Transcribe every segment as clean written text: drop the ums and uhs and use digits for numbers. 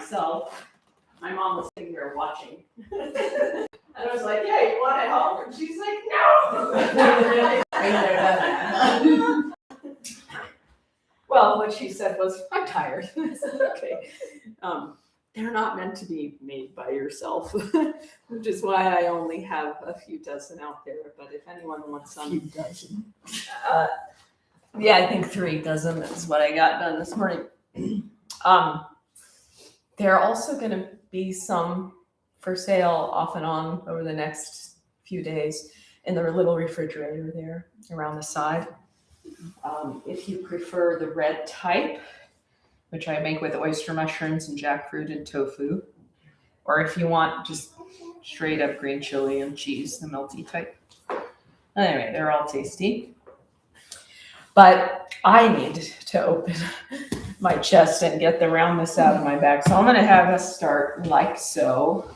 myself. My mom was sitting there watching. And I was like, yeah, you want to help? And she's like, no. Well, what she said was, I'm tired. I said, okay. They're not meant to be made by yourself, which is why I only have a few dozen out there. But if anyone wants some. A few dozen. Yeah, I think 3 dozen is what I got done this morning. There are also going to be some for sale off and on over the next few days in the little refrigerator there around the side. If you prefer the red type, which I make with oyster mushrooms and jackfruit and tofu, or if you want just straight up green chili and cheese, the melty type. Anyway, they're all tasty. But I need to open my chest and get the roundness out of my back. So I'm going to have us start like so.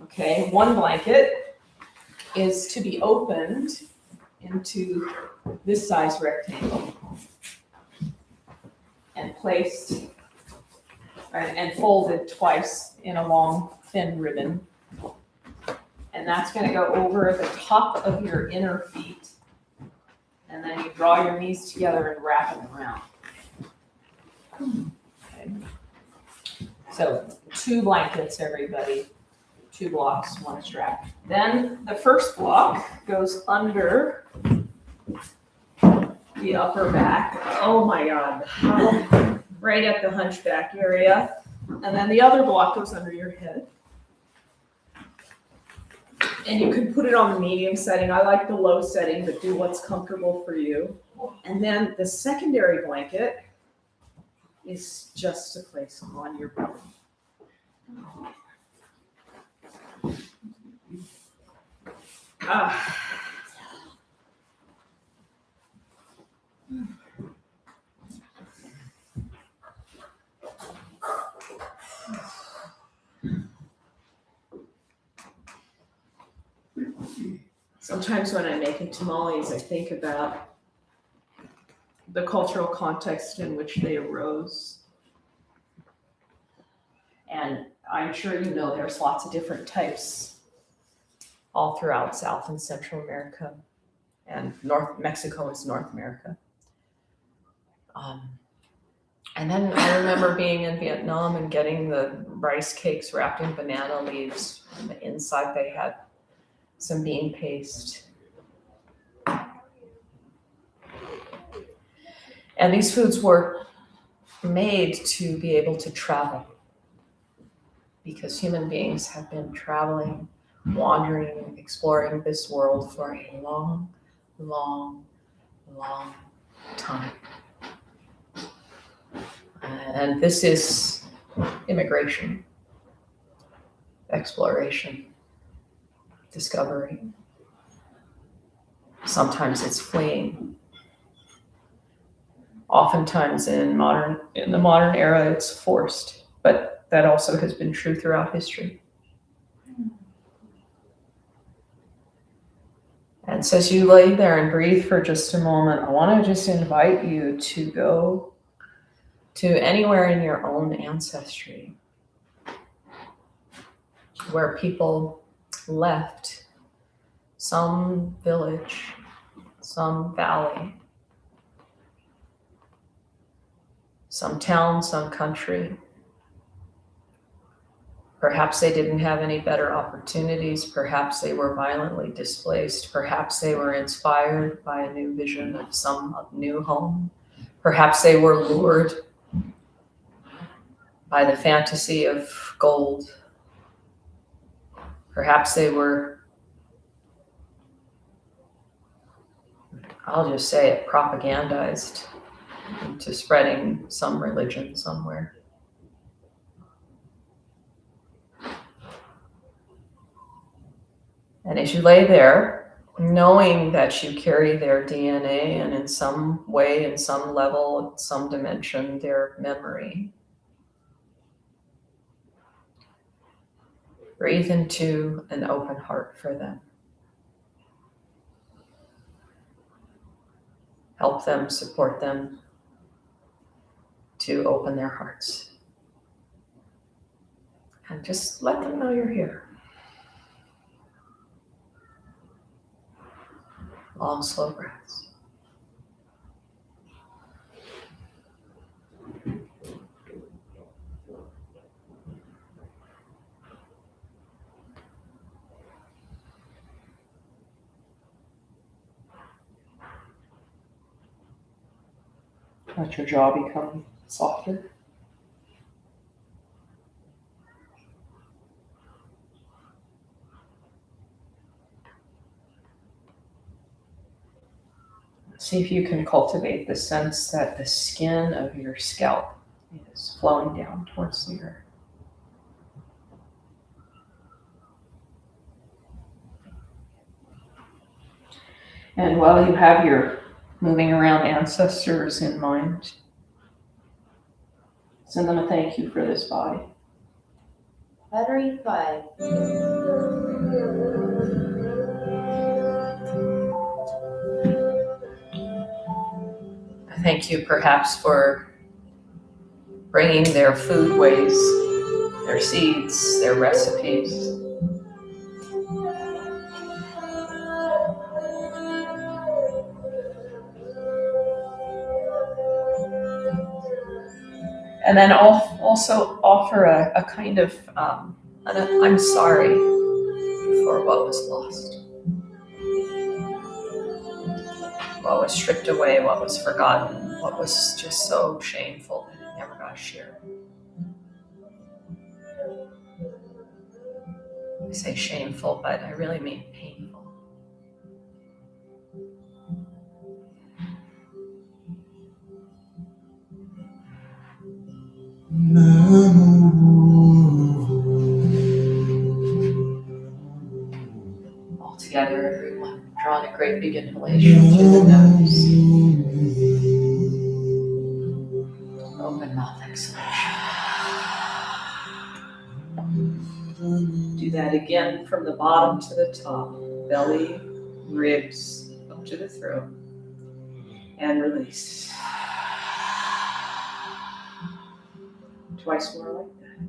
Okay, 1 blanket is to be opened into this size rectangle and placed and folded twice in a long, thin ribbon. And that's going to go over the top of your inner feet. And then you draw your knees together and wrap them around. Okay. So 2 blankets, everybody. 2 blocks, 1 strap. Then the first block goes under the upper back. Oh my God. Right at the hunchback area. And then the other block goes under your head. And you can put it on the medium setting. I like the low setting, but do what's comfortable for you. And then the secondary blanket is just to place on your belly. Sometimes when I'm making tamales, I think about the cultural context in which they arose. And I'm sure you know there's lots of different types all throughout South and Central America, and Mexico is North America. And then I remember being in Vietnam and getting the rice cakes wrapped in banana leaves. On the inside they had some bean paste. And these foods were made to be able to travel, because human beings have been traveling, wandering, exploring this world for a long, long, long time. And this is immigration, exploration, discovery. Sometimes it's fleeing. Oftentimes in the modern era, it's forced, but that also has been true throughout history. And so as you lay there and breathe for just a moment, I want to just invite you to go to anywhere in your own ancestry where people left some village, some valley, some town, some country. Perhaps they didn't have any better opportunities. Perhaps they were violently displaced. Perhaps they were inspired by a new vision of some new home. Perhaps they were lured by the fantasy of gold. Perhaps they were, I'll just say it, propagandized into spreading some religion somewhere. And as you lay there, knowing that you carry their DNA and in some way, in some level, some dimension, their memory, breathe into an open heart for them. Help them, support them to open their hearts. And just let them know you're here. Long, slow breaths. Let your jaw become softer. See if you can cultivate the sense that the skin of your scalp is flowing down towards the earth. And while you have your moving around ancestors in mind, send them a thank you for this body. Battery 5. I thank you perhaps for bringing their food ways, their seeds, their recipes. And then also offer a kind of, I'm sorry for what was lost, what was stripped away, what was forgotten, what was just so shameful that it never got shared. I say shameful, but I really mean painful. All together, everyone, drawing a great big inhalation through the nose. Open mouth exhalation. Do that again from the bottom to the top. Belly, ribs, up to the throat. And release. Twice more like that.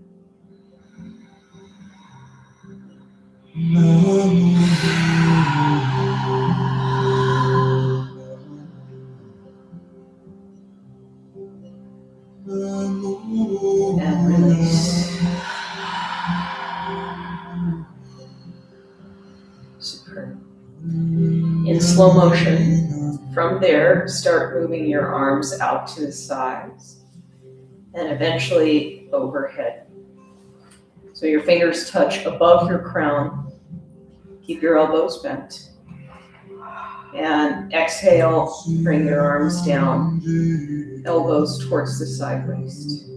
And release. Superb. In slow motion, from there, start moving your arms out to the sides and eventually overhead. So your fingers touch above your crown. Keep your elbows bent. And exhale, bring your arms down, elbows towards the side waist.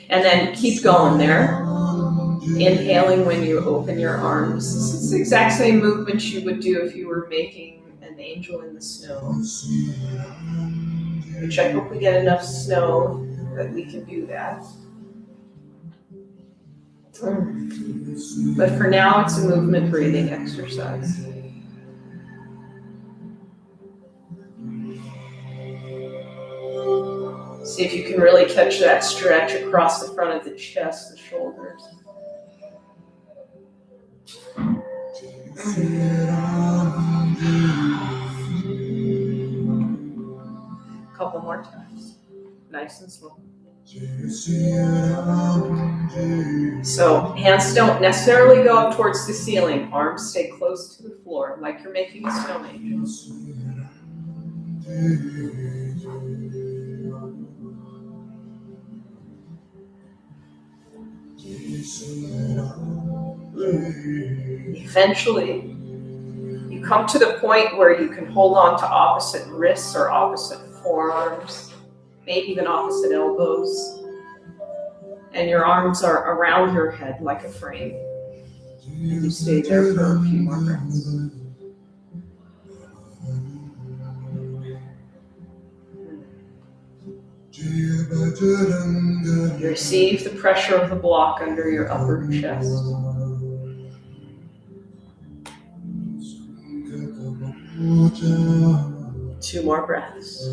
And then keep going there. Inhaling when you open your arms. This is the exact same movement you would do if you were making an angel in the snow. Which I hope we get enough snow that we can do that. But for now, it's a movement breathing exercise. See if you can really catch that stretch across the front of the chest, the shoulders. Couple more times. Nice and slow. So hands don't necessarily go up towards the ceiling. Arms stay close to the floor, like you're making a snow angel. Eventually, you come to the point where you can hold on to opposite wrists or opposite forearms, maybe even opposite elbows, and your arms are around your head like a frame. And you stay there for a few more breaths. You receive the pressure of the block under your upper chest. Two more breaths.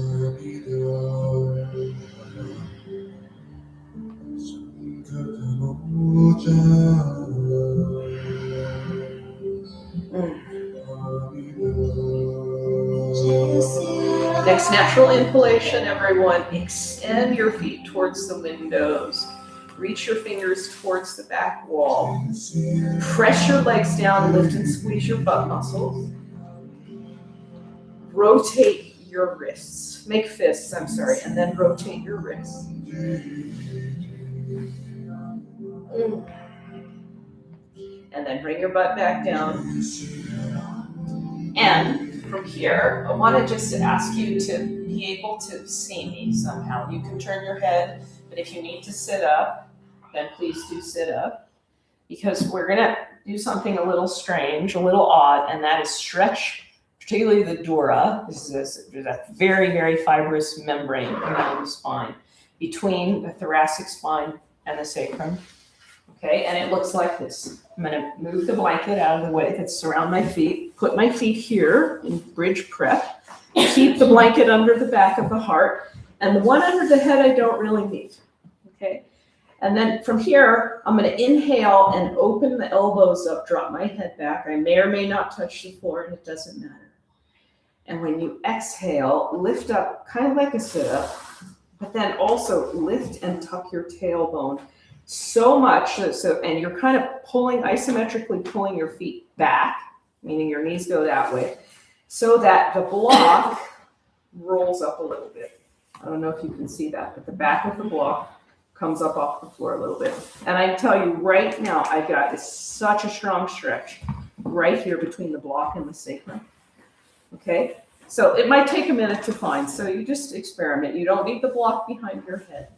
Nice natural inhalation, everyone. Extend your feet towards the windows. Reach your fingers towards the back wall. Press your legs down, lift and squeeze your butt muscles. Rotate your wrists. Make fists, I'm sorry, and then rotate your wrists. And then bring your butt back down. And from here, I want to just ask you to be able to see me somehow. You can turn your head, but if you need to sit up, then please do sit up. Because we're going to do something a little strange, a little odd, and that is stretch, particularly the dura. This is a very, very fibrous membrane around the spine, between the thoracic spine and the sacrum. Okay, and it looks like this. I'm going to move the blanket out of the way that's around my feet, put my feet here in bridge prep, keep the blanket under the back of the heart, and the one under the head I don't really need. Okay, and then from here, I'm going to inhale and open the elbows up, drop my head back. I may or may not touch the floor, and it doesn't matter. And when you exhale, lift up kind of like a sit-up, but then also lift and tuck your tailbone. So much, and you're kind of isometrically pulling your feet back, meaning your knees go that way, so that the block rolls up a little bit. I don't know if you can see that, but the back of the block comes up off the floor a little bit. And I tell you right now, I got such a strong stretch right here between the block and the sacrum. Okay, so it might take a minute to find, so you just experiment. You don't need the block behind your head.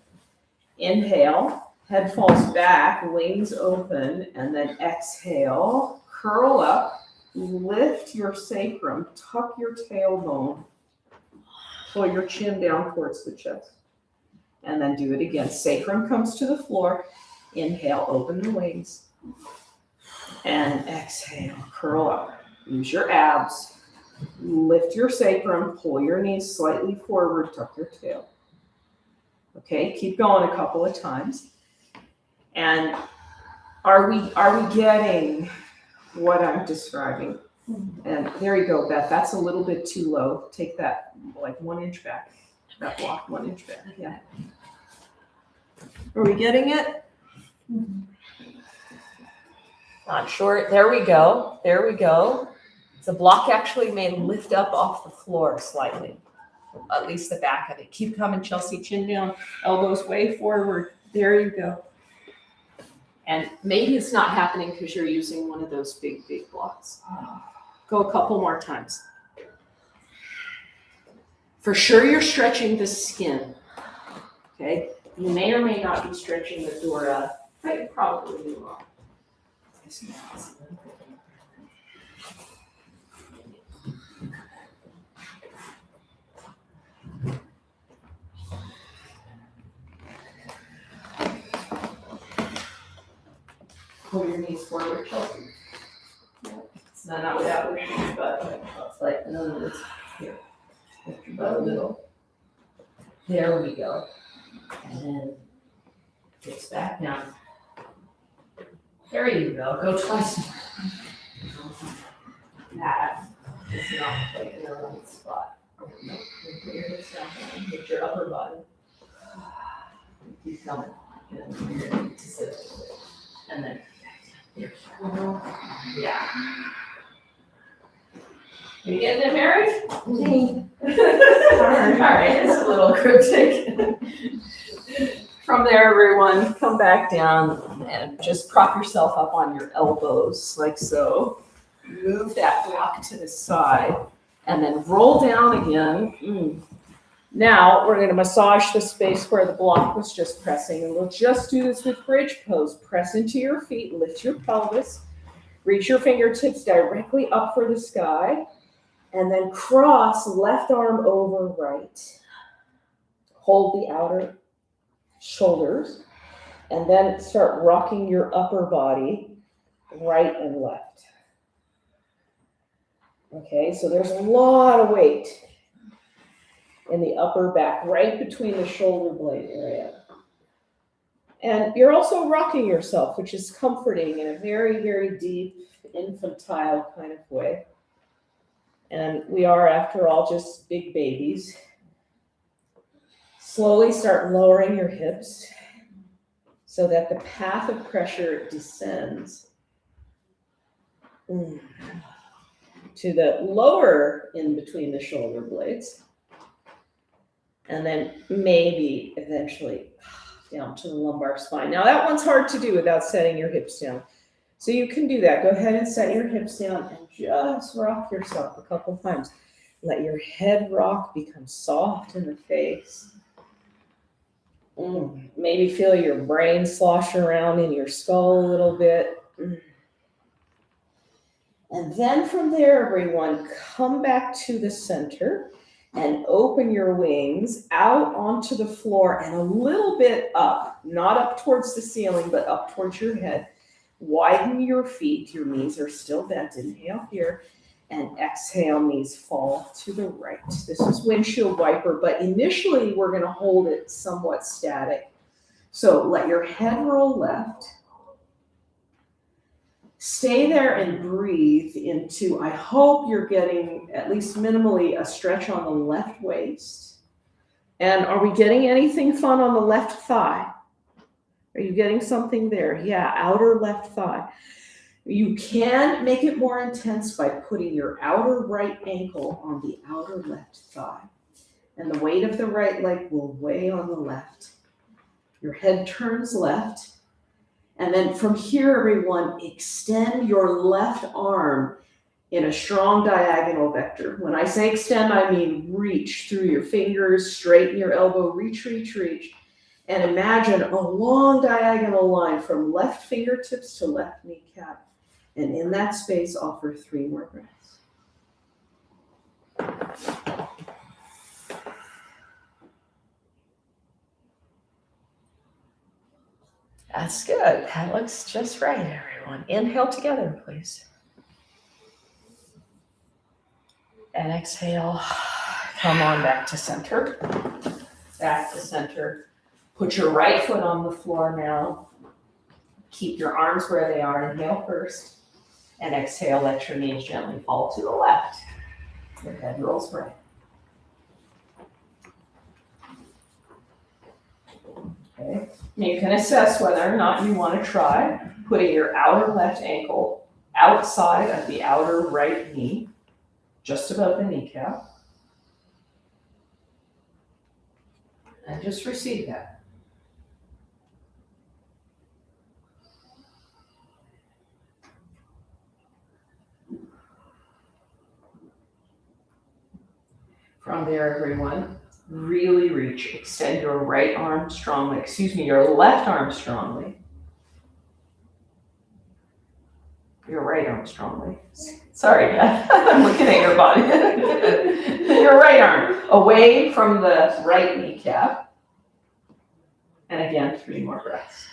Inhale. Head falls back, wings open, and then exhale, curl up, lift your sacrum, tuck your tailbone, pull your chin down towards the chest, and then do it again. Sacrum comes to the floor, inhale, open the wings, and exhale, curl up. Use your abs, lift your sacrum, pull your knees slightly forward, tuck your tail. Okay, keep going a couple of times. And are we getting what I'm describing? And there you go, Beth. That's a little bit too low. Take that like 1 inch back. That block 1 inch back. Yeah. Are we getting it? Not sure. There we go. There we go. The block actually may lift up off the floor slightly. At least the back of it. Keep coming, Chelsea. Chin down, elbows way forward. There you go. And maybe it's not happening because you're using one of those big blocks. Go a couple more times. For sure you're stretching the skin. Okay? You may or may not be stretching the dura. But you probably will. Pull your knees forward, Chelsea. It's not without pushing your butt. It's like, no, it's here. Lift your butt a little. There we go. And then it's back down. There you go. Go twice more. That is not like in the right spot. No, put your hips down and hit your upper body. Keep coming. And then you're going to sit up. And then yeah. You getting it, Mary? All right, it's a little cryptic. From there, everyone, come back down and just prop yourself up on your elbows, like so. Move that block to the side, and then roll down again. Now, we're going to massage the space where the block was just pressing, and we'll just do this with bridge pose. Press into your feet, lift your pelvis, reach your fingertips directly up for the sky, and then cross left arm over right. Hold the outer shoulders, and then start rocking your upper body right and left. Okay, so there's a lot of weight in the upper back, right between the shoulder blade area. And you're also rocking yourself, which is comforting in a very, very deep, infantile kind of way. And we are, after all, just big babies. Slowly start lowering your hips so that the path of pressure descends to the lower in between the shoulder blades, and then maybe eventually down to the lumbar spine. Now that one's hard to do without setting your hips down. So you can do that. Go ahead and set your hips down and just rock yourself a couple times. Let your head rock, become soft in the face. Maybe feel your brain slosh around in your skull a little bit. And then from there, everyone, come back to the center and open your wings out onto the floor and a little bit up, not up towards the ceiling, but up towards your head. Widen your feet. Your knees are still bent. Inhale here and exhale, knees fall to the right. This is windshield wiper, but initially we're going to hold it somewhat static. So let your head roll left. Stay there and breathe into, I hope you're getting at least minimally a stretch on the left waist. And are we getting anything fun on the left thigh? Are you getting something there? Yeah, outer left thigh. You can make it more intense by putting your outer right ankle on the outer left thigh. And the weight of the right leg will weigh on the left. Your head turns left. And then from here, everyone, extend your left arm in a strong diagonal vector. When I say extend, I mean reach through your fingers, straighten your elbow, reach, reach, reach. And imagine a long diagonal line from left fingertips to left kneecap. And in that space, offer 3 more breaths. That's good. That looks just right, everyone. Inhale together, please. And exhale. Come on back to center. Back to center. Put your right foot on the floor now. Keep your arms where they are. Inhale first. And exhale, let your knees gently fall to the left. Your head rolls right. Okay. You can assess whether or not you want to try putting your outer left ankle outside of the outer right knee, just above the kneecap. And just receive that. From there, everyone, really reach. Extend your right arm strongly. Your left arm strongly. Your right arm strongly. Sorry, Beth. I'm looking at your body. Your right arm away from the right kneecap. And again, 3 more breaths.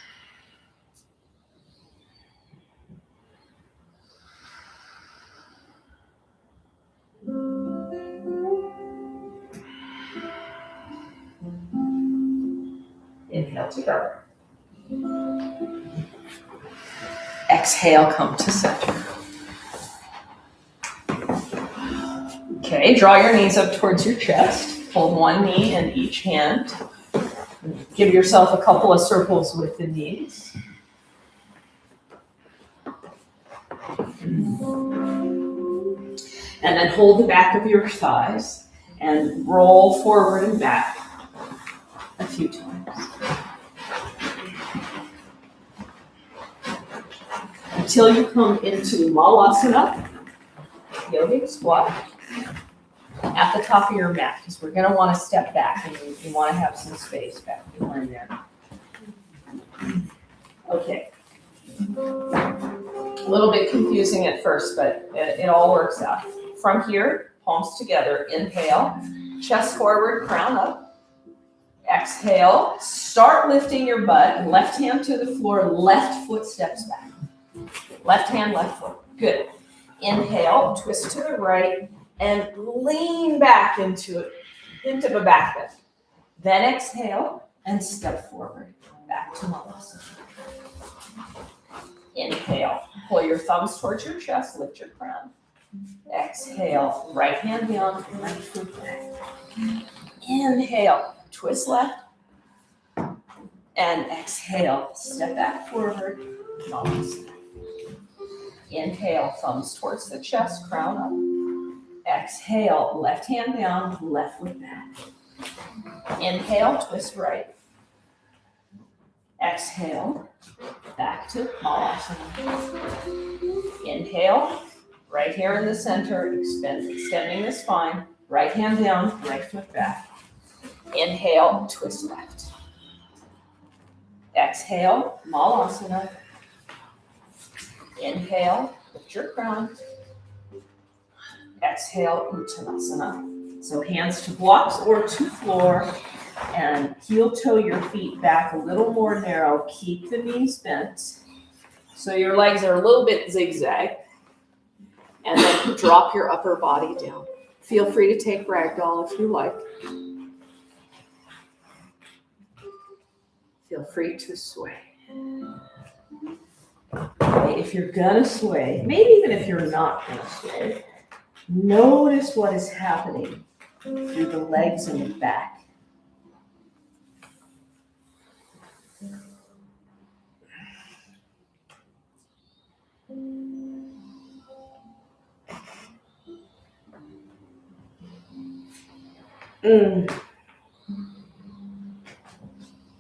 Inhale together. Exhale, come to center. Okay, draw your knees up towards your chest. Hold one knee in each hand. Give yourself a couple of circles with the knees. And then hold the back of your thighs and roll forward and back a few times. Until you come into Malasana, yogic squat, at the top of your mat, because we're going to want to step back and you want to have some space back behind there. Okay. A little bit confusing at first, but it all works out. From here, palms together, inhale, chest forward, crown up. Exhale, start lifting your butt, left hand to the floor, left foot steps back. Left hand, left foot. Good. Inhale, twist to the right, and lean back into the back bend. Then exhale and step forward, back to Malasana. Inhale, pull your thumbs towards your chest, lift your crown. Exhale, right hand down, right foot back. Inhale, twist left. And exhale, step back forward. Namaste. Inhale, thumbs towards the chest, crown up. Exhale, left hand down, left foot back. Inhale, twist right. Exhale, back to Malasana. Inhale, right here in the center, extending the spine. Right hand down, right foot back. Inhale, twist left. Exhale, Malasana. Inhale, lift your crown. Exhale, Uttanasana. So hands to blocks or to floor, and heel toe your feet back a little more narrow. Keep the knees bent. So your legs are a little bit zigzag. And then drop your upper body down. Feel free to take ragdoll if you like. Feel free to sway. Okay, if you're gonna sway, maybe even if you're not gonna sway, notice what is happening through the legs and the back.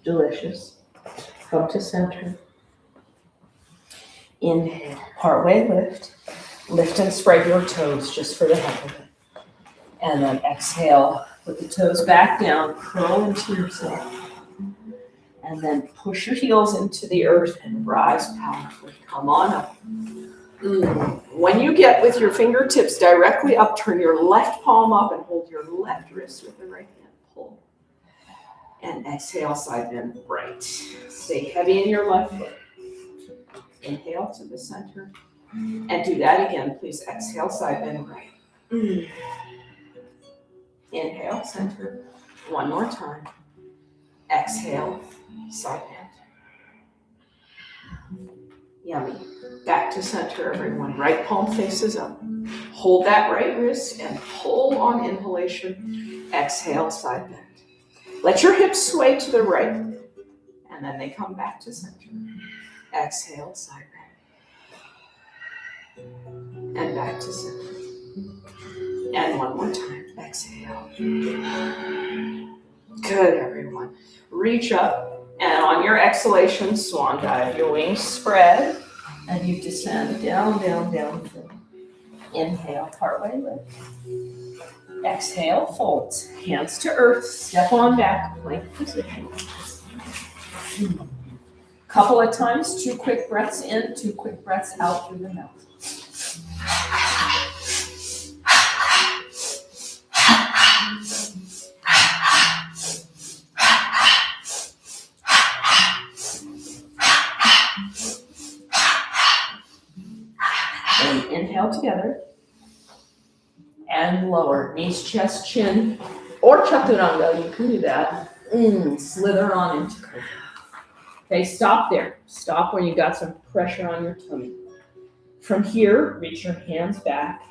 Delicious. Come to center. Inhale, partway lift. Lift and spread your toes just for the heck of it. And then exhale, put the toes back down, curl into yourself. And then push your heels into the earth and rise powerfully. Come on up. When you get with your fingertips directly up, turn your left palm up and hold your left wrist with the right hand. Pull. And exhale, side bend right. Stay heavy in your left foot. Inhale to the center. And do that again, please. Exhale, side bend right. Inhale, center. One more time. Exhale, side bend. Yummy. Back to center, everyone. Right palm faces up. Hold that right wrist and pull on inhalation. Exhale, side bend. Let your hips sway to the right. And then they come back to center. Exhale, side bend. And back to center. And one more time. Exhale. Good, everyone. Reach up, and on your exhalation, swan dive. Your wings spread, and you descend down, down, down. Inhale, partway lift. Exhale, fold. Hands to earth. Step on back. Plank position. Couple of times, 2 quick breaths in, 2 quick breaths out through the mouth. And inhale together. And lower. Knees, chest, chin, or chaturanga. You can do that. Slither on into cobra. Okay, stop there. Stop when you got some pressure on your tummy. From here, reach your hands back.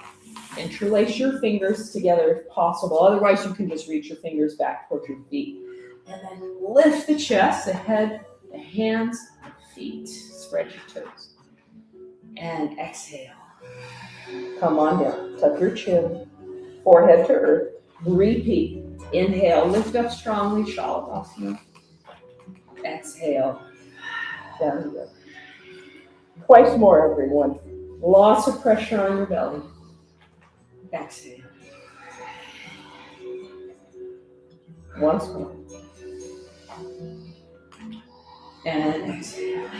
Interlace your fingers together if possible. Otherwise, you can just reach your fingers back towards your feet. And then lift the chest, the head, the hands, the feet. Spread your toes. And exhale. Come on down. Tuck your chin. Forehead to earth. Repeat. Inhale. Lift up strongly. Shalabhasana. Exhale. Down you go. Twice more, everyone. Lots of pressure on your belly. Exhale. Once more. And exhale.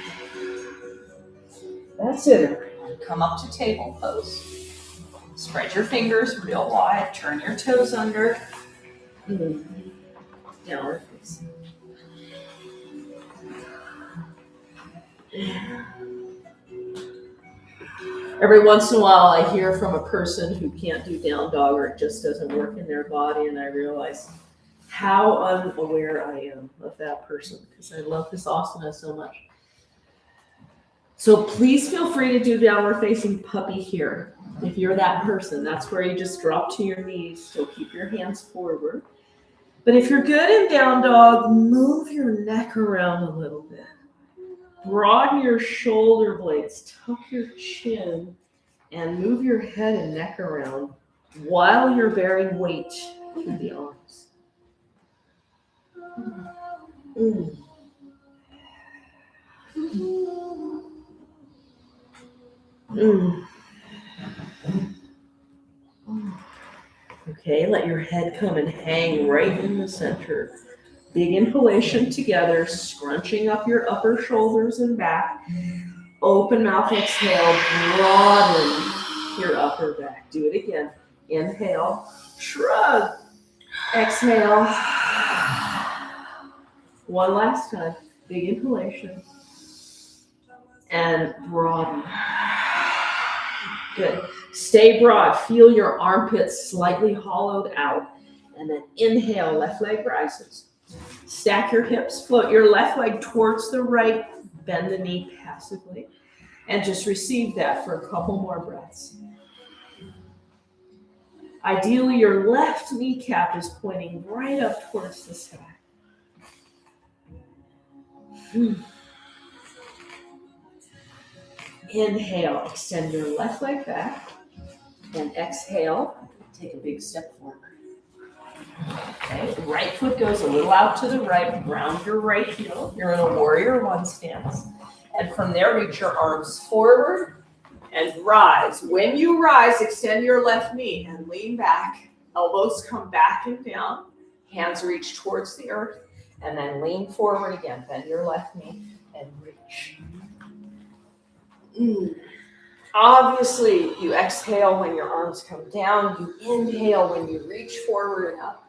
That's it, everyone. Come up to table pose. Spread your fingers real wide. Turn your toes under. Downward facing. Every once in a while, I hear from a person who can't do down dog or it just doesn't work in their body, and I realize how unaware I am of that person because I love this asana so much. So please feel free to do downward facing puppy here. If you're that person, that's where you just drop to your knees. So keep your hands forward. But if you're good in down dog, move your neck around a little bit. Broaden your shoulder blades, tuck your chin, and move your head and neck around while you're bearing weight through the arms. Mm. Mm. Okay, let your head come and hang right in the center. Big inhalation together, scrunching up your upper shoulders and back. Open mouth, exhale, broaden your upper back. Do it again. Inhale, shrug. Exhale. One last time. Big inhalation. And broaden. Good. Stay broad. Feel your armpits slightly hollowed out. And then inhale, left leg rises. Stack your hips, float your left leg towards the right, bend the knee passively, and just receive that for a couple more breaths. Ideally, your left kneecap is pointing right up towards the sky. Inhale, extend your left leg back, and exhale, take a big step forward. Okay, right foot goes a little out to the right, round your right heel. You're in a warrior one stance. And from there, reach your arms forward and rise. When you rise, extend your left knee and lean back. Elbows come back and down. Hands reach towards the earth. And then lean forward again. Bend your left knee and reach. Obviously, you exhale when your arms come down. You inhale when you reach forward and up.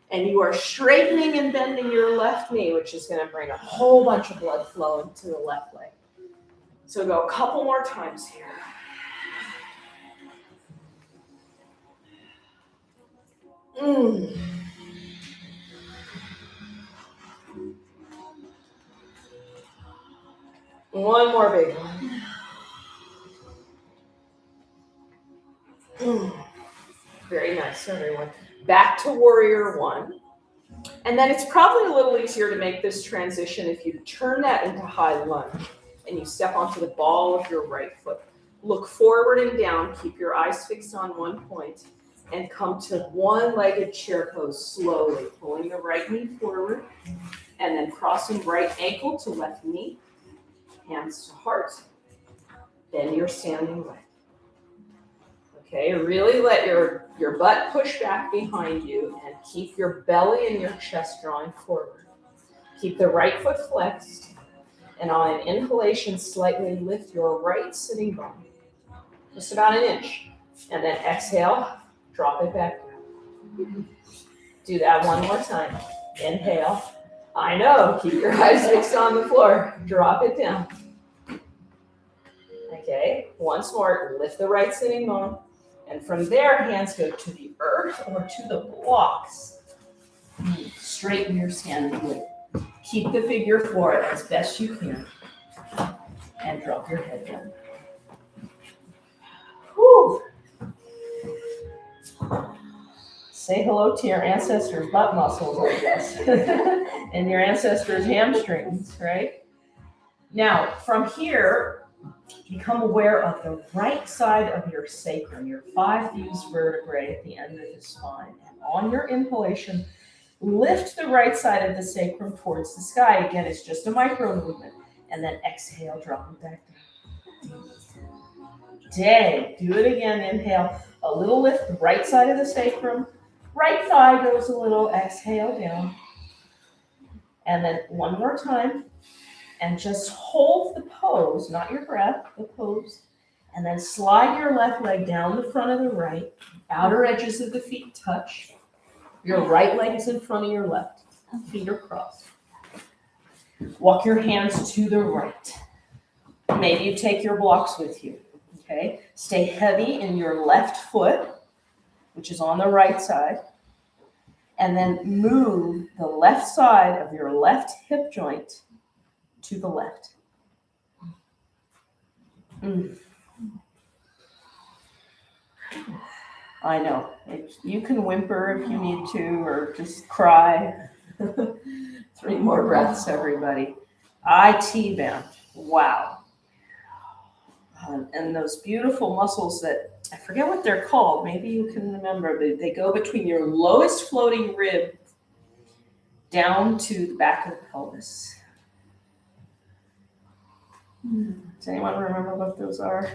And you are straightening and bending your left knee, which is going to bring a whole bunch of blood flow into the left leg. So go a couple more times here. One more big one. Very nice, everyone. Back to warrior one. And then it's probably a little easier to make this transition if you turn that into high lunge and you step onto the ball of your right foot. Look forward and down, keep your eyes fixed on one point, and come to one-legged chair pose slowly, pulling the right knee forward, and then crossing right ankle to left knee, hands to heart. Then you're standing leg. Okay, really let your butt push back behind you and keep your belly and your chest drawing forward. Keep the right foot flexed, and on an inhalation, slightly lift your right sitting bone, just about an inch. And then exhale, drop it back down. Do that one more time. Inhale. I know, keep your eyes fixed on the floor. Drop it down. Okay, once more, lift the right sitting bone. And from there, hands go to the earth or to the blocks. Straighten your standing weight. Keep the figure four as best you can. And drop your head down. Whew. Say hello to your ancestors' butt muscles, I guess. And your ancestors' hamstrings, right? Now, from here, become aware of the right side of your sacrum, your 5 fused vertebrae at the end of the spine. And on your inhalation, lift the right side of the sacrum towards the sky. Again, it's just a micro movement. And then exhale, drop it back down. Day. Do it again. Inhale. A little lift, the right side of the sacrum. Right thigh goes a little. Exhale down. And then one more time. And just hold the pose, not your breath, the pose. And then slide your left leg down the front of the right. Outer edges of the feet touch. Your right leg is in front of your left. Feet are crossed. Walk your hands to the right. Maybe you take your blocks with you. Okay? Stay heavy in your left foot, which is on the right side. And then move the left side of your left hip joint to the left. I know. You can whimper if you need to, or just cry. 3 more breaths, everybody. IT band. Wow. And those beautiful muscles that, I forget what they're called. Maybe you can remember. They go between your lowest floating rib down to the back of the pelvis. Does anyone remember what those are?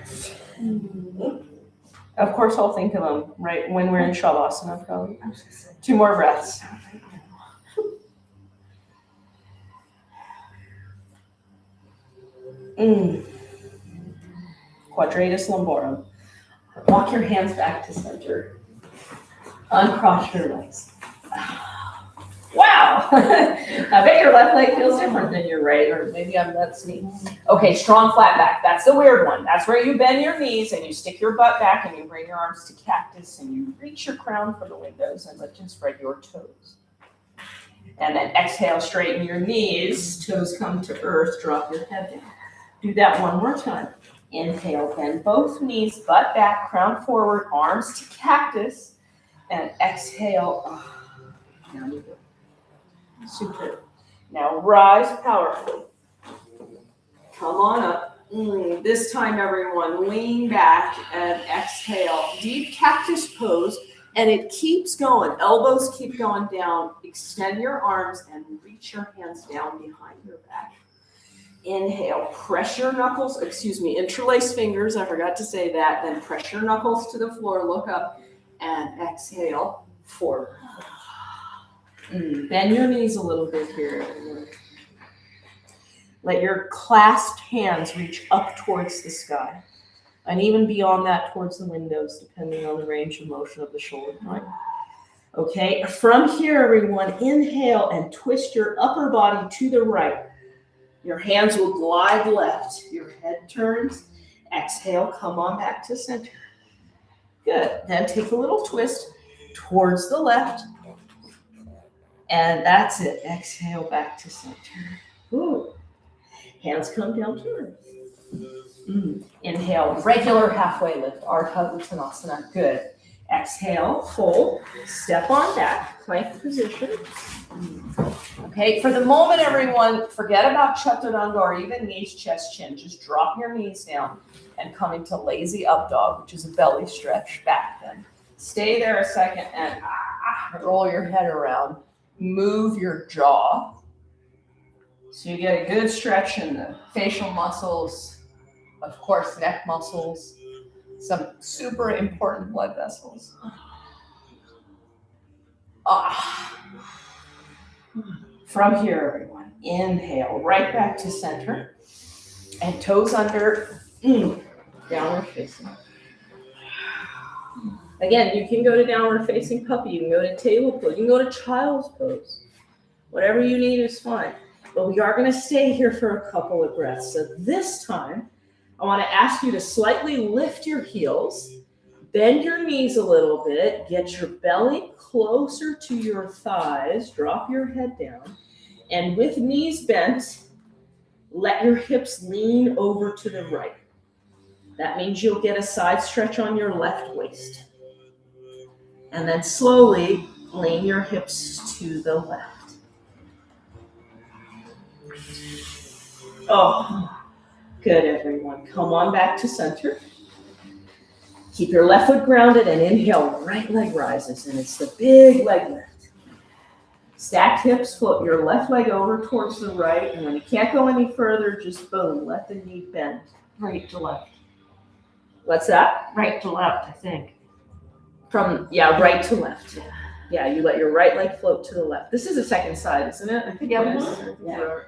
Of course, I'll think of them right when we're in Shavasana, probably. 2 more breaths. Quadratus lumborum. Walk your hands back to center. Uncross your legs. Wow! I bet your left leg feels different than your right, or maybe that's me. Okay, strong flat back. That's the weird one. That's where you bend your knees and you stick your butt back and you bring your arms to cactus and you reach your crown for the windows and lift and spread your toes. And then exhale, straighten your knees, toes come to earth, drop your head down. Do that one more time. Inhale, bend both knees, butt back, crown forward, arms to cactus, and exhale. Down you go. Super. Now rise powerfully. Come on up. This time, everyone, lean back and exhale. Deep cactus pose, and it keeps going. Elbows keep going down. Extend your arms and reach your hands down behind your back. Inhale, press your knuckles, interlace fingers. I forgot to say that. Then press your knuckles to the floor, look up, and exhale forward. Bend your knees a little bit here. Let your clasped hands reach up towards the sky, and even beyond that towards the windows, depending on the range of motion of the shoulder joint. Okay, from here, everyone, inhale and twist your upper body to the right. Your hands will glide left. Your head turns. Exhale, come on back to center. Good. Then take a little twist towards the left. And that's it. Exhale back to center. Ooh. Hands come down to earth. Inhale, regular halfway lift, Ardha Uttanasana. Good. Exhale, fold, step on back, plank position. Okay, for the moment, everyone, forget about Chaturanga or even knees, chest, chin. Just drop your knees down and come into lazy up dog, which is a belly stretch, back bend. Stay there a second and roll your head around. Move your jaw. So you get a good stretch in the facial muscles, of course, neck muscles, some super important blood vessels. From here, everyone, inhale, right back to center, and toes under, downward facing. Again, you can go to downward facing puppy, you can go to table pose, you can go to child's pose. Whatever you need is fine. But we are going to stay here for a couple of breaths. So this time, I want to ask you to slightly lift your heels, bend your knees a little bit, get your belly closer to your thighs, drop your head down, and with knees bent, let your hips lean over to the right. That means you'll get a side stretch on your left waist. And then slowly lean your hips to the left. Oh, good, everyone. Come on back to center. Keep your left foot grounded and inhale, right leg rises, and it's the big leg lift. Stacked hips, flip your left leg over towards the right, and when you can't go any further, just boom, let the knee bend. Right to left. What's that? Right to left, I think. Right to left. Yeah, you let your right leg float to the left. This is the second side, isn't it? I think Yep. it is. Yeah.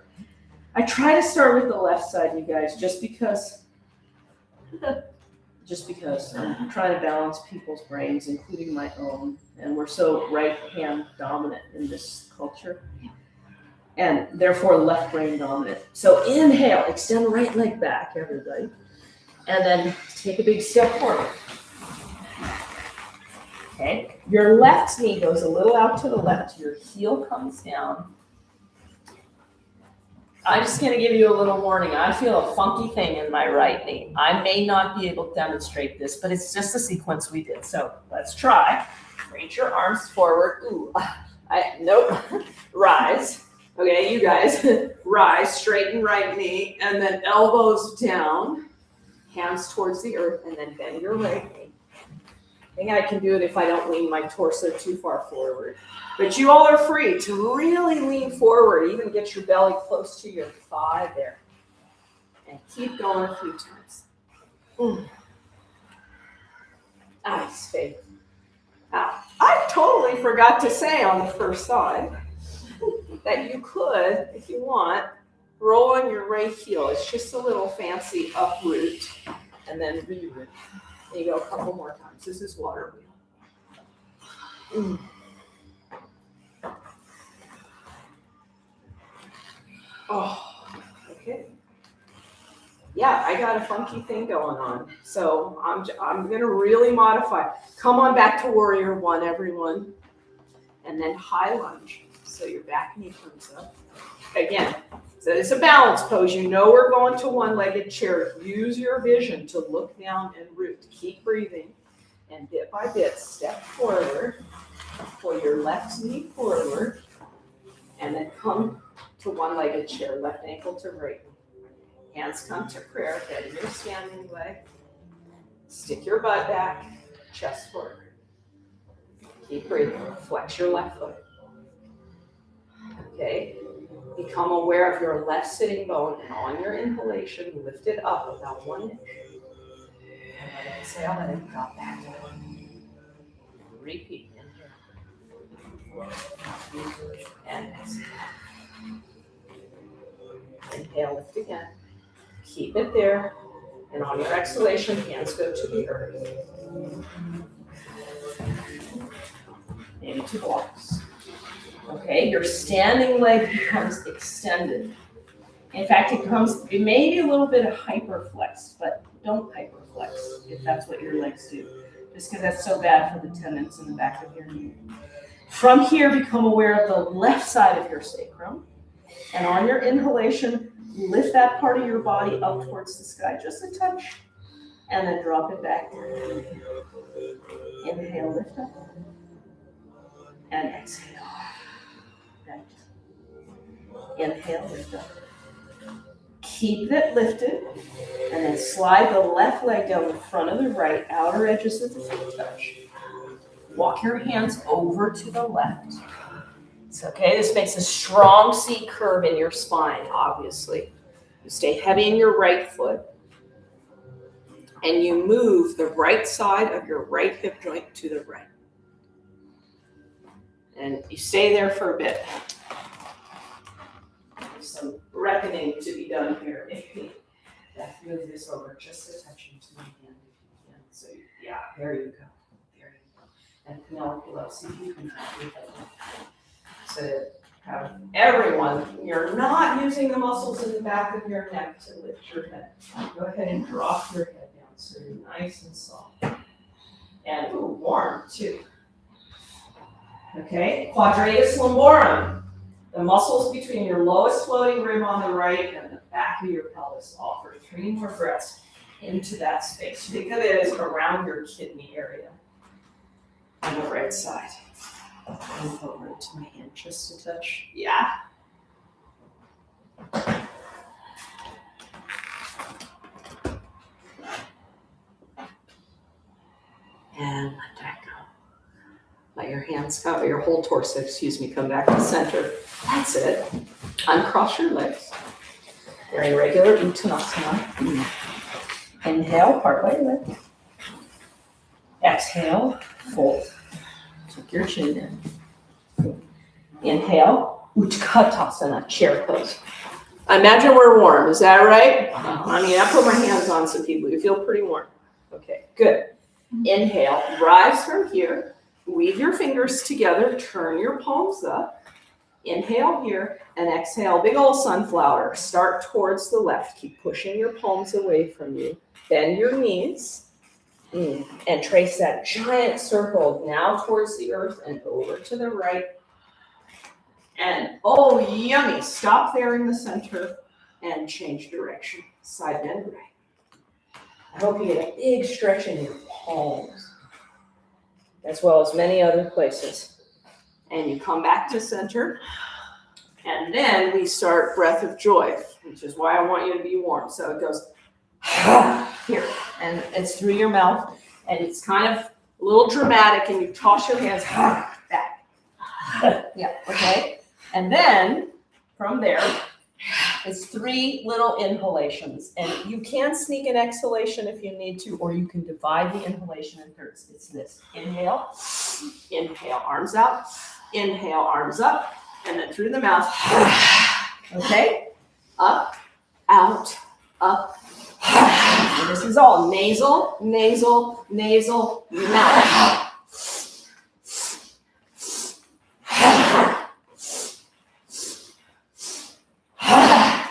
I try to start with the left side, you guys, just because I'm trying to balance people's brains, including my own, and we're so right hand dominant in this culture, and therefore left brain dominant. So inhale, extend right leg back, everybody, and then take a big step forward. Okay, your left knee goes a little out to the left, your heel comes down. I'm just gonna give you a little warning. I feel a funky thing in my right knee. I may not be able to demonstrate this, but it's just a sequence we did. So let's try. Reach your arms forward. Ooh, nope. Rise. Okay, you guys. Rise, straighten right knee, and then elbows down, hands towards the earth, and then bend your right knee. I think I can do it if I don't lean my torso too far forward. But you all are free to really lean forward, even get your belly close to your thigh there. And keep going a few times. Nice, Faith. Now, I totally forgot to say on the first side that you could, if you want, roll on your right heel. It's just a little fancy uproot and then re-root. There you go, a couple more times. This is water wheel. Oh, okay. Yeah, I got a funky thing going on. So I'm gonna really modify. Come on back to warrior one, everyone. And then high lunge. So your back knee comes up. Again, so it's a balance pose. You know we're going to one-legged chair. Use your vision to look down and root. Keep breathing. And bit by bit, step forward. Pull your left knee forward. And then come to one-legged chair, left ankle to right. Hands come to prayer, bend your standing leg. Stick your butt back, chest forward. Keep breathing, flex your left foot. Okay, become aware of your left sitting bone, and on your inhalation, lift it up about 1 inch. And then exhale, let it drop back down. Repeat, inhale. And exhale. Inhale, lift again. Keep it there. And on your exhalation, hands go to the earth. Maybe 2 blocks. Okay, your standing leg becomes extended. In fact, it becomes maybe a little bit of hyperflex, but don't hyperflex if that's what your legs do, just because that's so bad for the tendons in the back of your knee. From here, become aware of the left side of your sacrum. And on your inhalation, lift that part of your body up towards the sky, just a touch, and then drop it back down. Inhale, lift up, and exhale. Right. Inhale, lift up. Keep it lifted, and then slide the left leg down the front of the right, outer edges of the feet touch. Walk your hands over to the left. It's okay, this makes a strong C curve in your spine, obviously. You stay heavy in your right foot, and you move the right side of your right hip joint to the right. And you stay there for a bit. There's some reckoning to be done here. Beth, move this over just a touch into my hand if you can. So yeah, there you go. There you go. And Penelope, let's see if you can drop your head. So that have everyone, you're not using the muscles in the back of your neck to lift your head. Go ahead and drop your head down so you're nice and soft. And warm too. Okay, quadratus lumborum. The muscles between your lowest floating rib on the right and the back of your pelvis offer 3 more breaths into that space. Think of it as around your kidney area on the right side. And over to my hand just a touch. Yeah. And let that go. Let your hands go, your whole torso, come back to center. That's it. Uncross your legs. Very regular Uttanasana. Inhale, partway lift. Exhale, fold. Tuck your chin in. Inhale, Utkatasana, chair pose. I imagine we're warm, is that right? I mean, I put my hands on some people, you feel pretty warm. Okay, good. Inhale, rise from here. Weave your fingers together, turn your palms up. Inhale here, and exhale, big old sunflower. Start towards the left. Keep pushing your palms away from you. Bend your knees, and trace that giant circle now towards the earth and over to the right. And oh, yummy. Stop there in the center and change direction. Side bend right. I hope you get a big stretch in your palms, as well as many other places. And you come back to center. And then we start breath of joy, which is why I want you to be warm. So it goes here, and it's through your mouth, and it's kind of a little dramatic, and you toss your hands back. Yeah, okay. And then from there, it's 3 little inhalations, and you can sneak an exhalation if you need to, or you can divide the inhalation in thirds. It's this: inhale, inhale, arms out, inhale, arms up, and then through the mouth. Okay, up, out, up. And this is all nasal, nasal, nasal, mouth.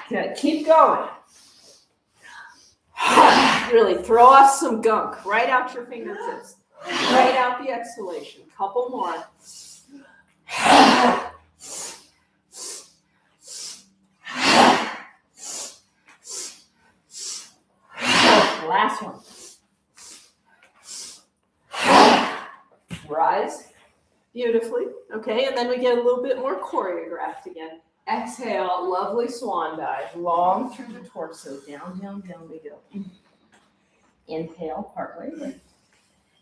Good. Keep going. Really throw off some gunk. Right out your fingertips. Right out the exhalation. Couple more. Last one. Rise beautifully. Okay, and then we get a little bit more choreographed again. Exhale, lovely swan dive, long through the torso. Down, down, down we go. Inhale, partway lift.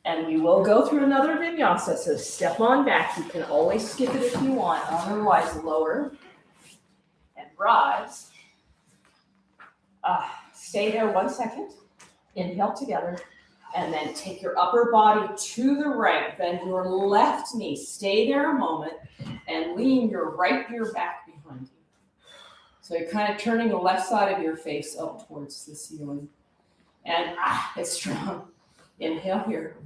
And we will go through another vinyasa, so step on back. You can always skip it if you want, otherwise lower. And rise. Stay there 1 second. Inhale together. And then take your upper body to the right. Bend your left knee. Stay there a moment. And lean your right ear back behind you. So you're kind of turning the left side of your face up towards the ceiling. And it's strong. Inhale here.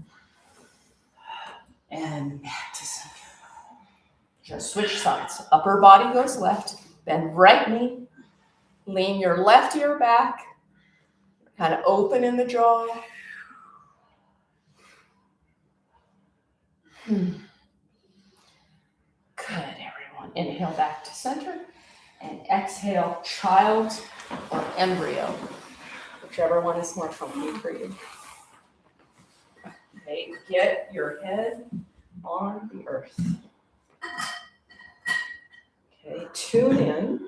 And back to center. Just switch sides. Upper body goes left. Bend right knee. Lean your left ear back. Kind of open in the jaw. Good, everyone. Inhale back to center. And exhale, child or embryo. Whichever one is more comfy for you. Okay, get your head on the earth. Okay, tune in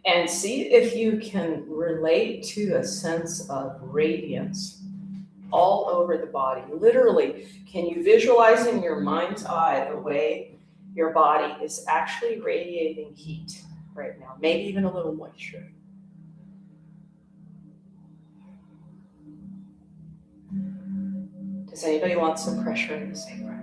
and see if you can relate to a sense of radiance all over the body. Literally, can you visualize in your mind's eye the way your body is actually radiating heat right now? Maybe even a little moisture. Does anybody want some pressure in the sacrum?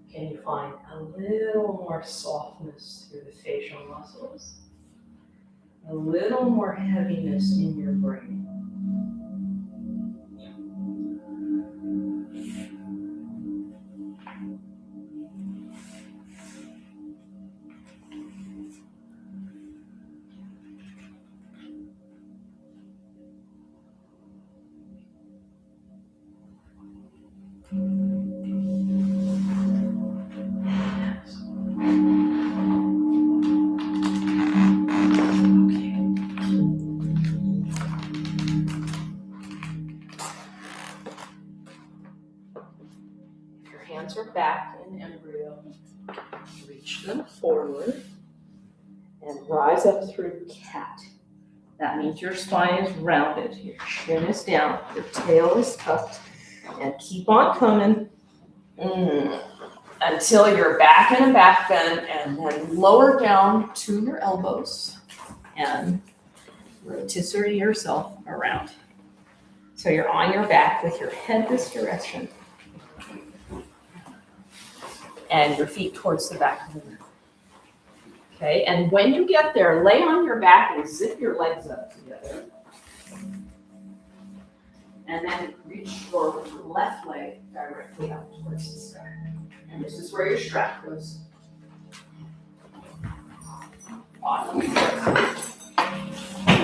Can you find a little more softness through the facial muscles? A little more heaviness in your brain? Hands are back in embryo. Reach them forward and rise up through cat. That means your spine is rounded, your chin is down, your tail is tucked, and keep on coming until you're back in a back bend, and then lower down to your elbows and rotisserie yourself around. So you're on your back with your head this direction. And your feet towards the back of the mat. Okay, and when you get there, lay on your back and zip your legs up together. And then reach your left leg directly out towards the sky. And this is where your strap goes. Awesome.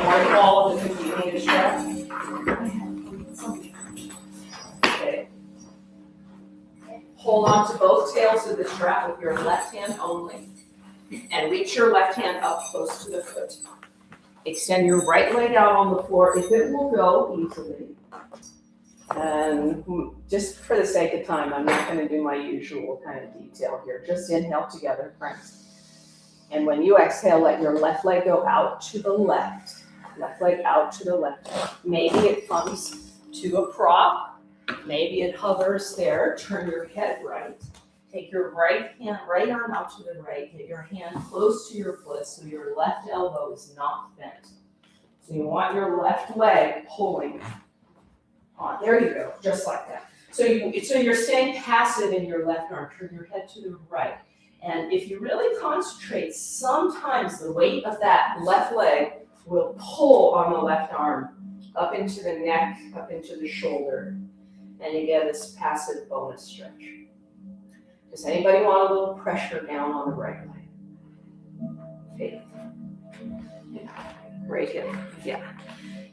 Or all of it if you need a strap. Okay. Hold on to both tails of the strap with your left hand only. And reach your left hand up close to the foot. Extend your right leg out on the floor if it will go easily. And just for the sake of time, I'm not going to do my usual kind of detail here. Just inhale together, friends. And when you exhale, let your left leg go out to the left. Left leg out to the left. Maybe it comes to a prop. Maybe it hovers there. Turn your head right. Take your right arm out to the right. Get your hand close to your foot so your left elbow is not bent. So you want your left leg pulling on. There you go, just like that. So you're staying passive in your left arm. Turn your head to the right. And if you really concentrate, sometimes the weight of that left leg will pull on the left arm up into the neck, up into the shoulder, and you get this passive bonus stretch. Does anybody want a little pressure down on the right leg? Faith. Yeah. Right hip. Yeah.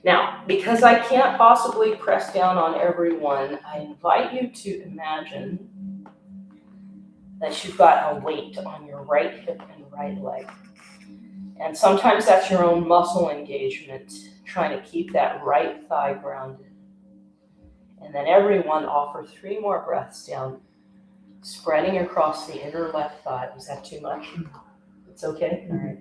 Now, because I can't possibly press down on everyone, I invite you to imagine that you've got a weight on your right hip and right leg. And sometimes that's your own muscle engagement, trying to keep that right thigh grounded. And then everyone offer 3 more breaths down, spreading across the inner left thigh. Was that too much? It's okay? All right.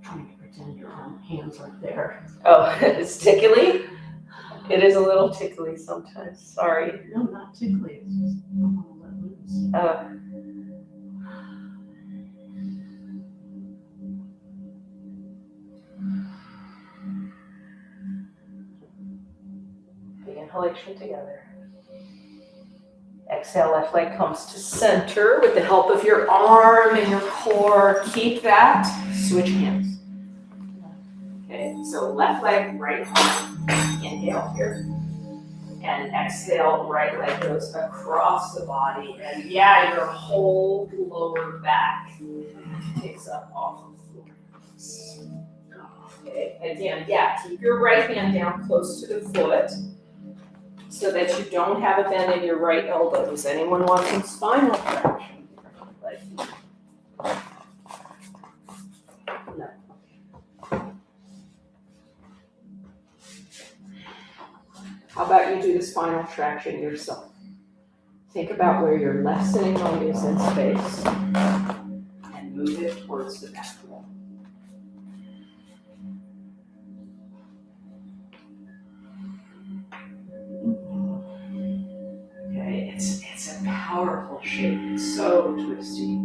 Trying to pretend your hands aren't there. Oh, it's tickly? It is a little tickly sometimes. Sorry. No, not tickly. It's just I don't want to let loose. Big inhalation together. Exhale, left leg comes to center with the help of your arm and your core. Keep that. Switch hands. Okay, so left leg, right arm. Inhale here. And exhale, right leg goes across the body. And yeah, your whole lower back takes up off of the floor. Okay, again, yeah, keep your right hand down close to the foot so that you don't have a bend in your right elbow. Does anyone want some spinal traction? No. How about you do the spinal traction yourself? Think about where your left sitting bone is in space and move it towards the back wall. Okay, it's a powerful shape. It's so twisty.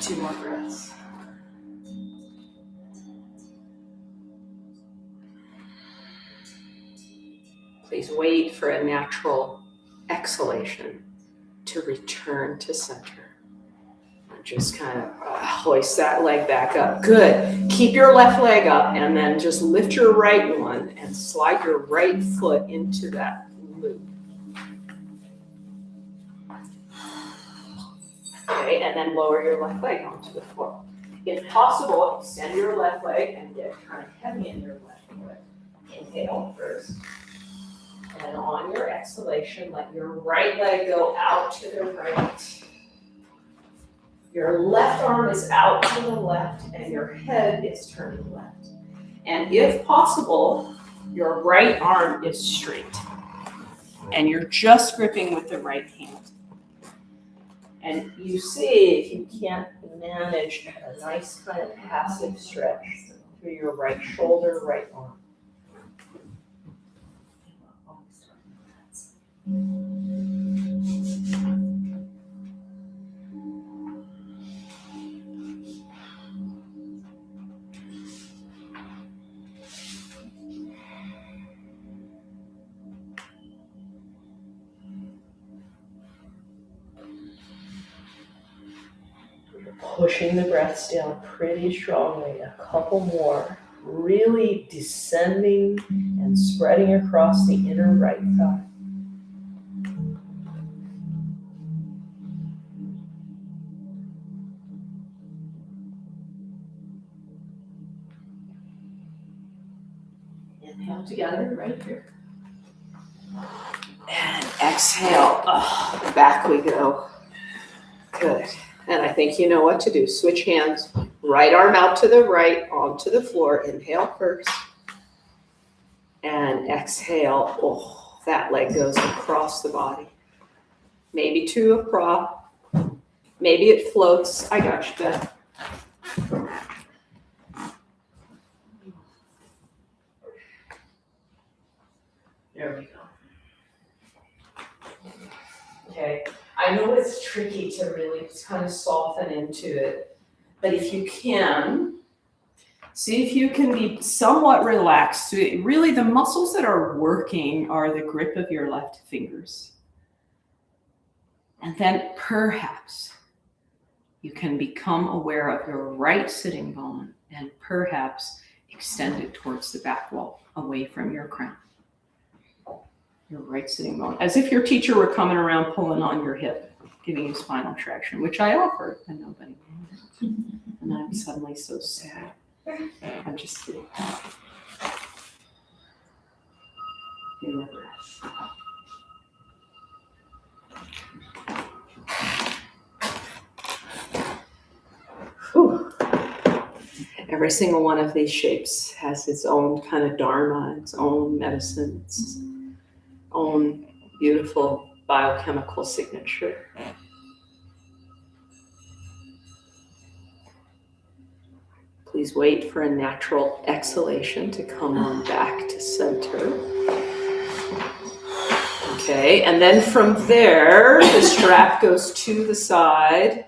2 more breaths. Please wait for a natural exhalation to return to center. And just kind of hoist that leg back up. Good. Keep your left leg up and then just lift your right one and slide your right foot into that loop. Okay, and then lower your left leg onto the floor. If possible, extend your left leg and get kind of heavy in your left foot. Inhale first. And on your exhalation, let your right leg go out to the right. Your left arm is out to the left and your head is turned left. And if possible, your right arm is straight. And you're just gripping with the right hand. And you see if you can't manage a nice kind of passive stretch through your right shoulder, right arm. Pushing the breaths down pretty strongly, a couple more, really descending and spreading across the inner right thigh. together right here. And exhale. Oh, back we go. Good. And I think you know what to do. Switch hands. Right arm out to the right, onto the floor. Inhale first. And exhale. Oh, that leg goes across the body. Maybe to a prop. Maybe it floats. I got you, Beth. There we go. Okay, I know it's tricky to really kind of soften into it, but if you can, see if you can be somewhat relaxed. Really, the muscles that are working are the grip of your left fingers. And then perhaps you can become aware of your right sitting bone and perhaps extend it towards the back wall, away from your crown. Your right sitting bone, as if your teacher were coming around pulling on your hip, giving you spinal traction, which I offered, and nobody wanted it. And I'm suddenly so sad. I'm just kidding. Feel the breath. Whew. Every single one of these shapes has its own kind of dharma, its own medicine, its own beautiful biochemical signature. Please wait for a natural exhalation to come on back to center. Okay, and then from there, the strap goes to the side,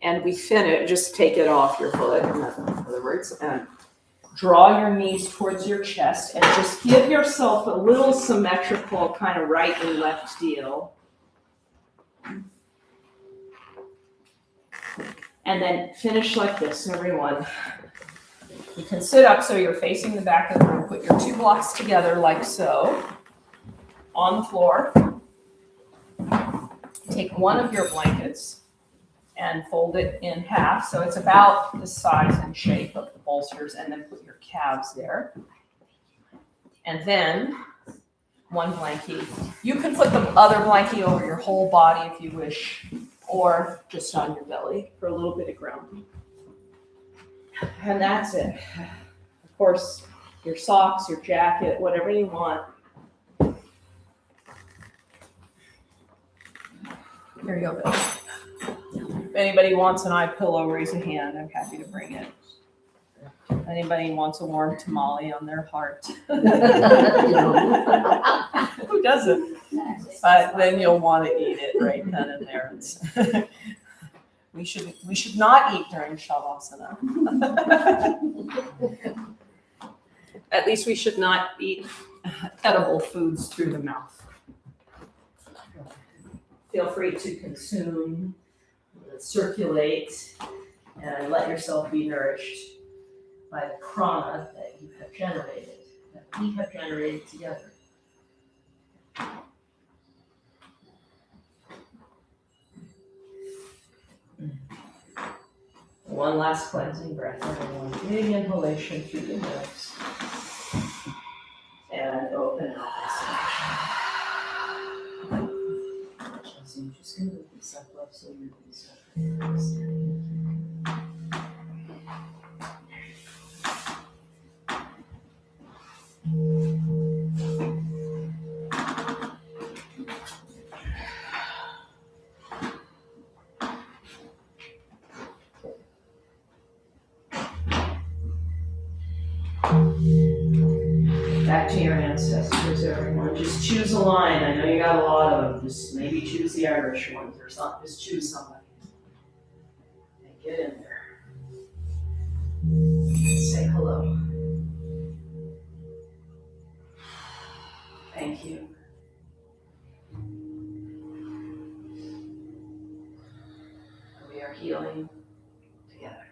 and we finish, just take it off your foot, in other words, and draw your knees towards your chest, and just give yourself a little symmetrical kind of right and left deal. And then finish like this, everyone. You can sit up so you're facing the back of the room. Put your two blocks together like so, on the floor. Take one of your blankets and fold it in half, so it's about the size and shape of the bolsters, and then put your calves there. And then one blankie. You can put the other blankie over your whole body if you wish, or just on your belly for a little bit of grounding. And that's it. Of course, your socks, your jacket, whatever you want. Here you go, Bill. If anybody wants an eye pillow, raise a hand. I'm happy to bring it. If anybody wants a warm tamale on their heart. Who doesn't? But then you'll want to eat it right then and there. We should not eat during Shavasana. At least we should not eat edible foods through the mouth. Feel free to consume, circulate, and let yourself be nourished by the prana that you have generated, that we have generated together. One last cleansing breath, everyone. Big inhalation through the nose. And open out exhalation. So you're just going to move this up, left, so you're back to your ancestors, everyone. Just choose a line. I know you got a lot of them. Just maybe choose the Irish ones or something. Just choose somebody. And get in there. Say hello. Thank you. We are healing together.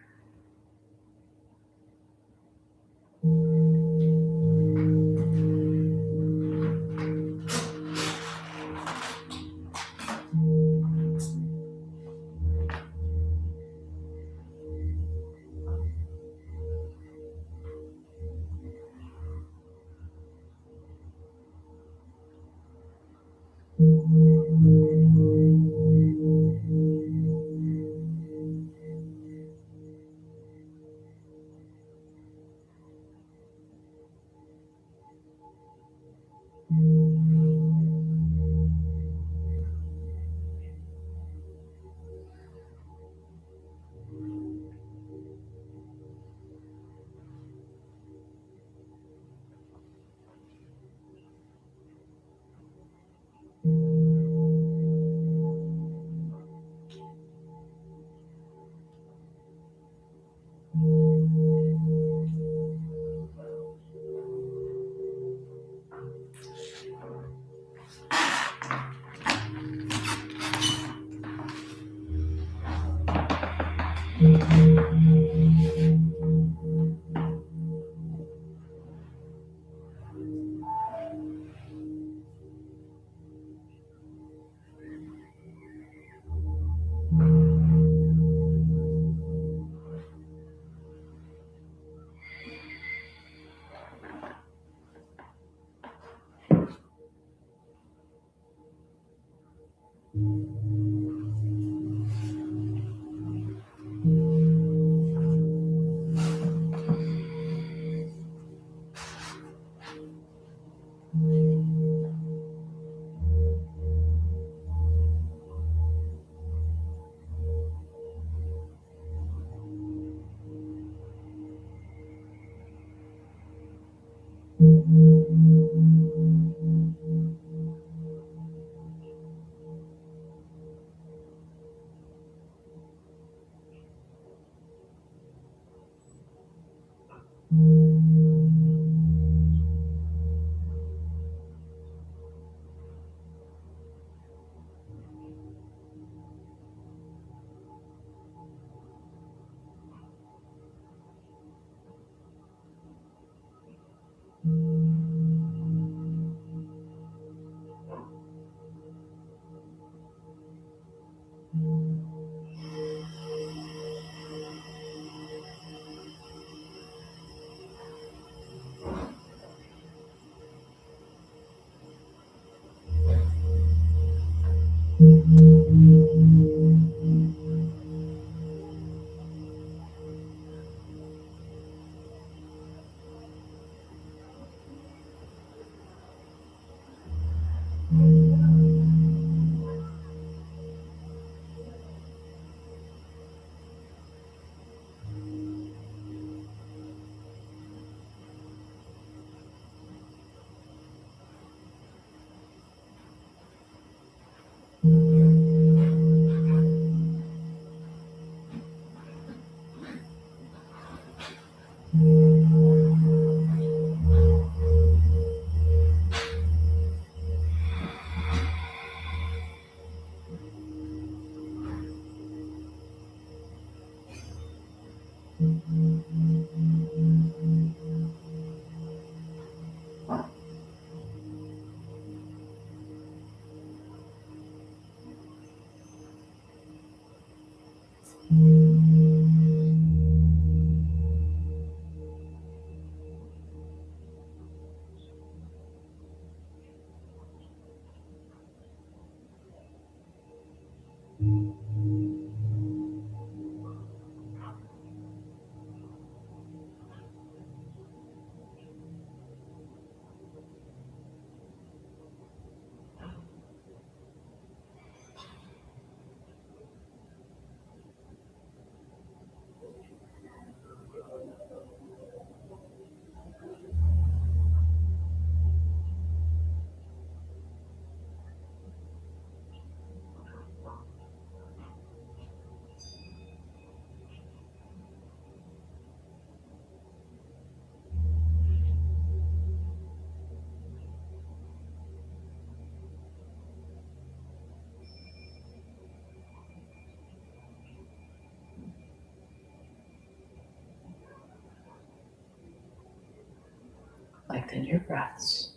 Lengthen your breaths.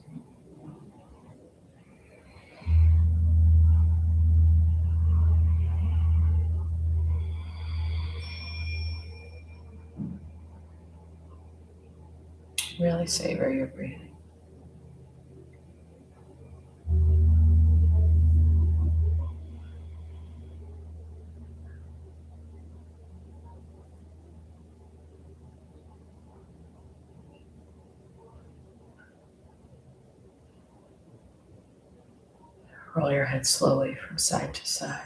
Really savor your breathing. Roll your head slowly from side to side.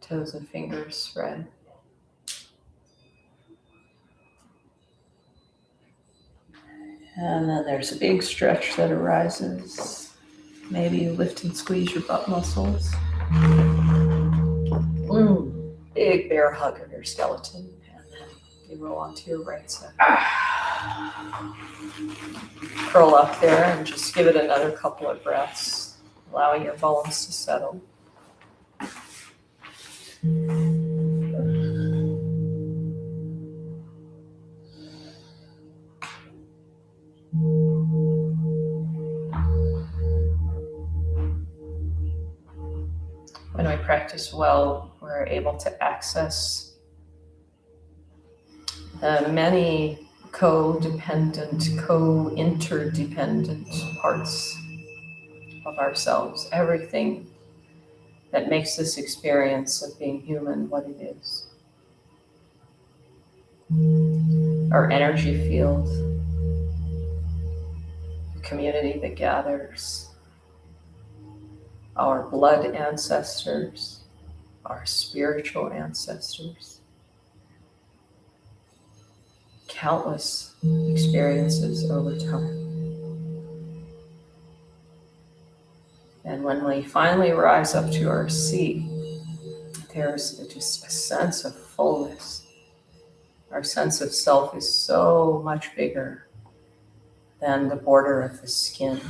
Toes and fingers spread. And then there's a big stretch that arises. Maybe you lift and squeeze your butt muscles. Big bear hug of your skeleton. And then you roll onto your right side. Curl up there and just give it another couple of breaths, allowing your bones to settle. When we practice well, we're able to access the many co-interdependent parts of ourselves, everything that makes this experience of being human what it is. Our energy field, the community that gathers, our blood ancestors, our spiritual ancestors, countless experiences over time. And when we finally rise up to our seat, there's just a sense of fullness. Our sense of self is so much bigger than the border of the skin.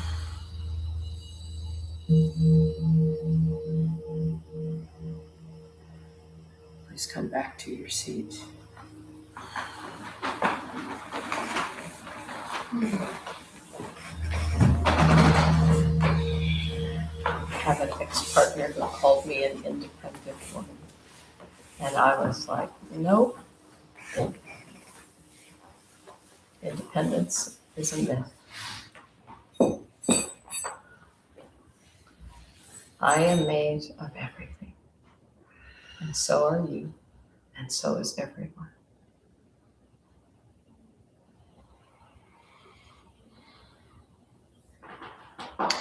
Please come back to your seat. I have an ex-partner who called me an independent woman. And I was like, nope. Independence is a myth. I am made of everything. And so are you. And so is everyone.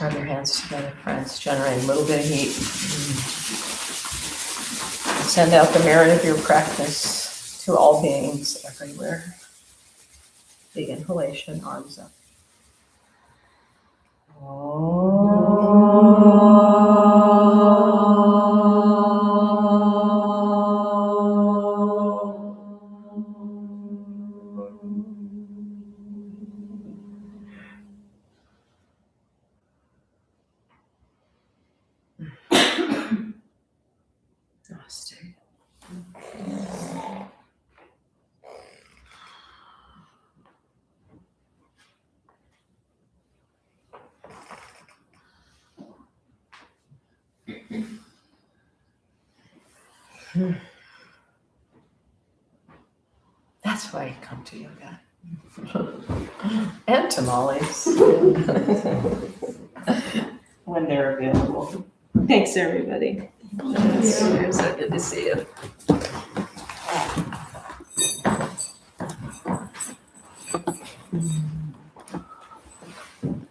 Rub your hands together, friends. Generate a little bit of heat. Send out the merit of your practice to all beings everywhere. Big inhalation, arms up. Namaste. That's why you come to yoga. And tamales. When they're available. Thanks, everybody. It's so good to see you.